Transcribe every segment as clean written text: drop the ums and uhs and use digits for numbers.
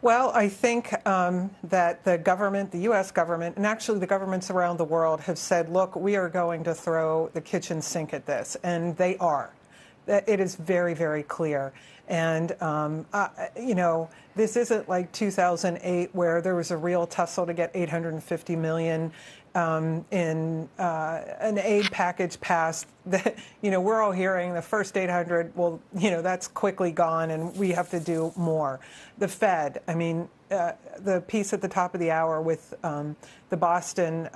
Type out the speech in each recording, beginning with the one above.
Well, I think that the government, the U.S. government, and actually the governments around the world have said, look, we are going to throw the kitchen sink at this. And they are. It is very, very clear. And, this isn't like 2008 where there was a real tussle to get $850 million in an aid package passed. That, we're all hearing the first 800, well, that's quickly gone and we have to do more. The Fed, the piece at the top of the hour with the Boston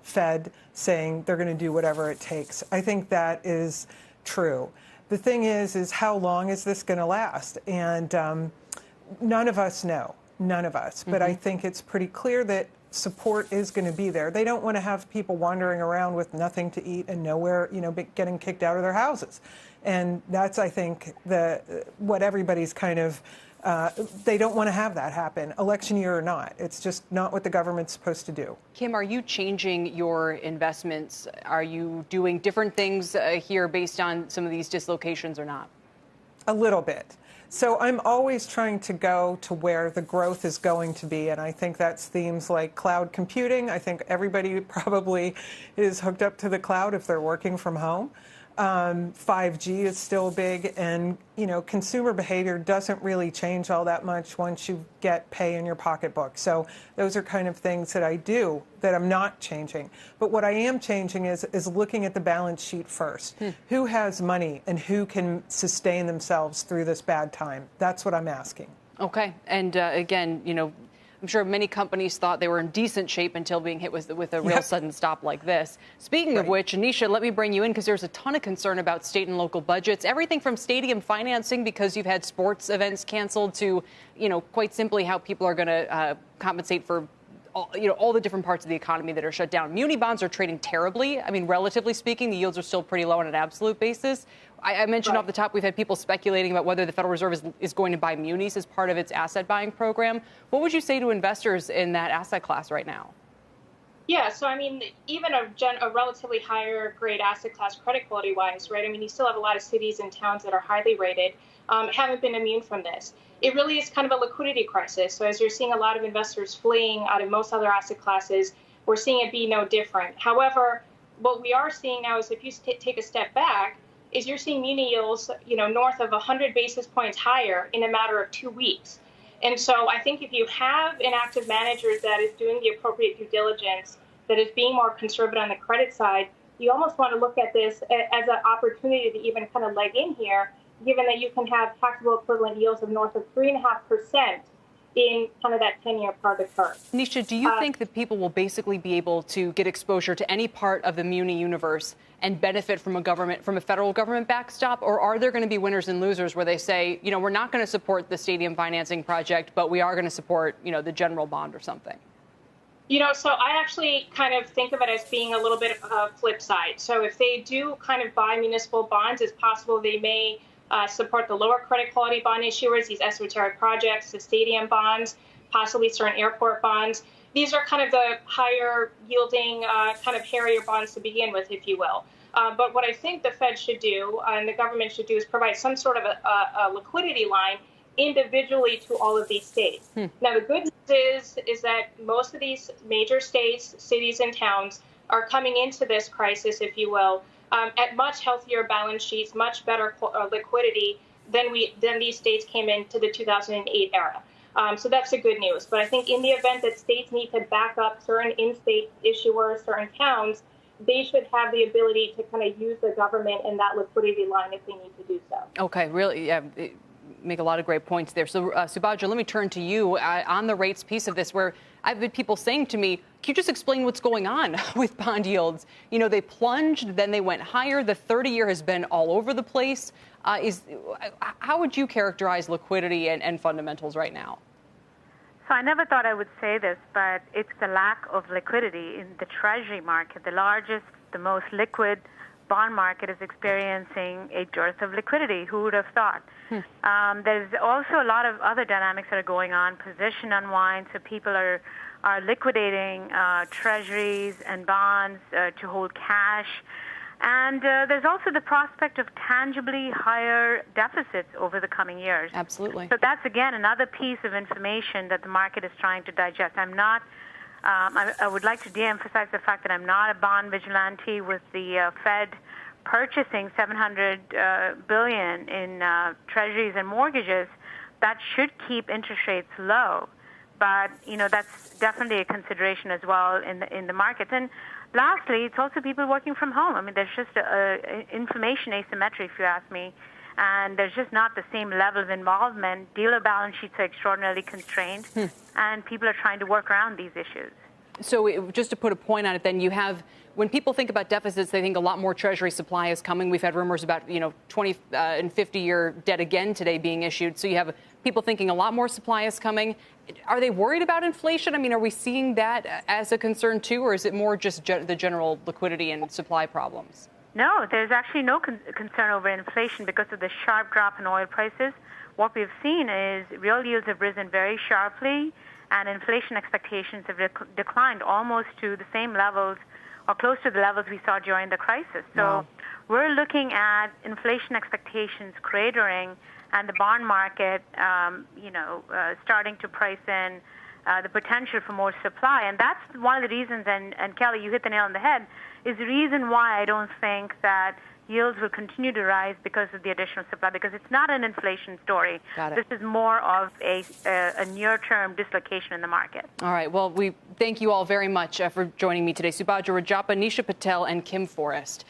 Fed saying they're going to do whatever it takes. I think that is true. The thing is how long is this going to last? And none of us know, none of us. But I think it's pretty clear that support is going to be there. They don't want to have people wandering around with nothing to eat and nowhere, getting kicked out of their houses. And that's, I think, what everybody's kind of, they don't want to have that happen, election year or not. It's just not what the government's supposed to do. Kim, are you changing your investments? Are you doing different things here based on some of these dislocations or not? A little bit. So I'm always trying to go to where the growth is going to be, and I think that's themes like cloud computing. I think everybody probably is hooked up to the cloud if they're working from home. 5G is still big, and consumer behavior doesn't really change all that much once you get pay in your pocketbook. So those are kind of things that I do that I'm not changing. But what I am changing is looking at the balance sheet first. Who has money and who can sustain themselves through this bad time? That's what I'm asking. Okay, and again, I'm sure many companies thought they were in decent shape until being hit with a real sudden stop like this. Speaking of which, Nisha, let me bring you in because there's a ton of concern about state and local budgets. Everything from stadium financing because you've had sports events canceled to, quite simply how people are going to compensate for all the different parts of the economy that are shut down. Muni bonds are trading terribly. Relatively speaking, the yields are still pretty low on an absolute basis. I mentioned off the top, we've had people speculating about whether the Federal Reserve is going to buy munis as part of its asset buying program. What would you say to investors in that asset class right now? Yeah, so even a relatively higher grade asset class credit quality wise, right? You still have a lot of cities and towns that are highly rated, haven't been immune from this. It really is kind of a liquidity crisis. So as you're seeing a lot of investors fleeing out of most other asset classes, we're seeing it be no different. However, what we are seeing now is if you take a step back, is you're seeing muni yields, north of 100 basis points higher in a matter of 2 weeks. And so I think if you have an active manager that is doing the appropriate due diligence, that is being more conservative on the credit side, you almost want to look at this as an opportunity to even kind of leg in here, given that you can have taxable equivalent yields of north of 3.5% in kind of that 10-year part of the curve. Nisha, do you think that people will basically be able to get exposure to any part of the muni universe and benefit from a federal government backstop? Or are there going to be winners and losers where they say, we're not going to support the stadium financing project, but we are going to support, the general bond or something? So I actually kind of think of it as being a little bit of a flip side. So if they do kind of buy municipal bonds, it's possible they may support the lower credit quality bond issuers, these esoteric projects, the stadium bonds, possibly certain airport bonds. These are kind of the higher yielding kind of hairier bonds to begin with, if you will. But what I think the Fed should do and the government should do is provide some sort of a liquidity line individually to all of these states. Now, the good news is that most of these major states, cities, and towns are coming into this crisis, if you will, at much healthier balance sheets, much better liquidity than these states came into the 2008 era. So that's the good news. But I think in the event that states need to back up certain in-state issuers, certain towns, they should have the ability to kind of use the government in that liquidity line if they need to do so. Okay, really, yeah. Make a lot of great points there. So, Subadra, let me turn to you on the rates piece of this, where I've had people saying to me, can you just explain what's going on with bond yields? They plunged, then they went higher. The 30-year has been all over the place. How would you characterize liquidity and fundamentals right now? So I never thought I would say this, but it's the lack of liquidity in the Treasury market. The largest, the most liquid bond market is experiencing a dearth of liquidity. Who would have thought? There's also a lot of other dynamics that are going on. Position unwind, so people are liquidating treasuries and bonds to hold cash. And there's also the prospect of tangibly higher deficits over the coming years. Absolutely. So that's, again, another piece of information that the market is trying to digest. I'm not, I would like to de-emphasize the fact that I'm not a bond vigilante with the Fed purchasing $700 billion in treasuries and mortgages. That should keep interest rates low. But, that's definitely a consideration as well in the markets. And lastly, it's also people working from home. I mean, there's just information asymmetry, if you ask me, and there's just not the same level of involvement. Dealer balance sheets are extraordinarily constrained, and people are trying to work around these issues. So just to put a point on it, then you have, when people think about deficits, they think a lot more Treasury supply is coming. We've had rumors about, 20 and 50-year debt again today being issued. So you have people thinking a lot more supply is coming. Are they worried about inflation? I mean, are we seeing that as a concern, too, or is it more just the general liquidity and supply problems? No, there's actually no concern over inflation because of the sharp drop in oil prices. What we've seen is real yields have risen very sharply, and inflation expectations have declined almost to the same levels or close to the levels we saw during the crisis. So we're looking at inflation expectations cratering and the bond market, starting to price in the potential for more supply. And that's one of the reasons, and Kelly, you hit the nail on the head, is the reason why I don't think that yields will continue to rise because of the additional supply, because it's not an inflation story. Got it. This is more of a near-term dislocation in the market. All right. Well, we thank you all very much for joining me today. Subadra, Rajappa, Nisha Patel, and Kim Forrest.